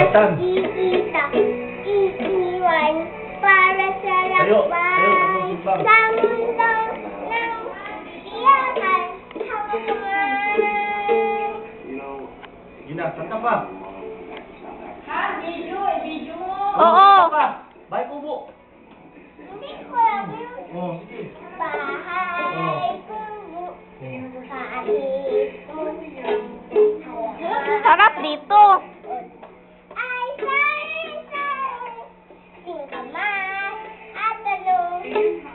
Iitan. Iiwan para sa lakbay sa mundo ng iyakan hanggang. Gina, kanta pa. Ha? Video mo. Oo. Kanta pa. Bye, Kubo. Hindi ko alam yung Oh, sige. bahay kubo. Kahit mundo Sarap dito. ay sari-sari, singkamas at talong,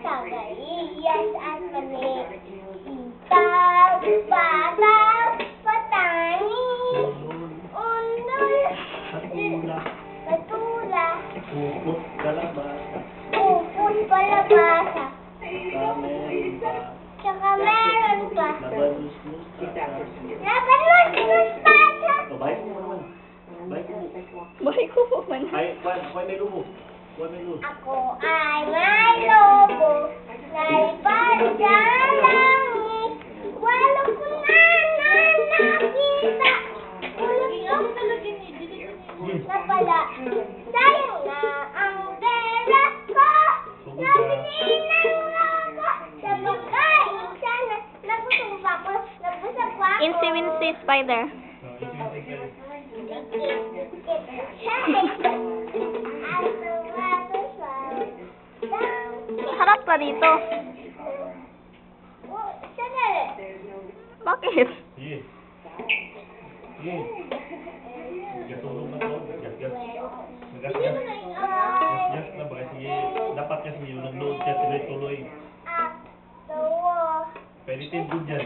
sagayas at mani, itaw, pataw, patani, undol, Patula. patula, Pupot, kalabasa. upot, palabasa, Kamerpa. tsaka meron pa. Labanus, mustasa. Labanos, mustasa. Oh, bye, Kubo naman. Bye, Kubo. Buhay ko po man. Ay, Juan may lubo. Juan may lubo. Ako ay may lobo na ipad sa langit. Walo ko na nakita. Ulog na pala. Sayang na ang pera ko. Nabili ng lobo. Sa pagkain sana. Nagusumpa ko. Nagusap ko ako. Incy-wincy spider. Harap ka dito. Sandali. Bakit? Sige. Sige. Gatulong na to. Gas-gas. Gas-gas. Gas na ba? Sige. Dapat kasi yung nag-load ka tuloy-tuloy. Pwede din good dyan.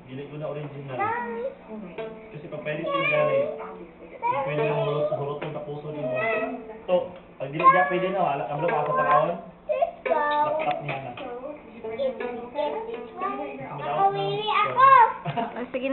Gili ko na original. Kasi pag pwede din dyan eh. Pwede yung hurot yung tapuso din mo. Ito. Pag gili dyan pwede na. Wala ka ba sa takawan? Laptop niya na. Nakawili ako. Sige.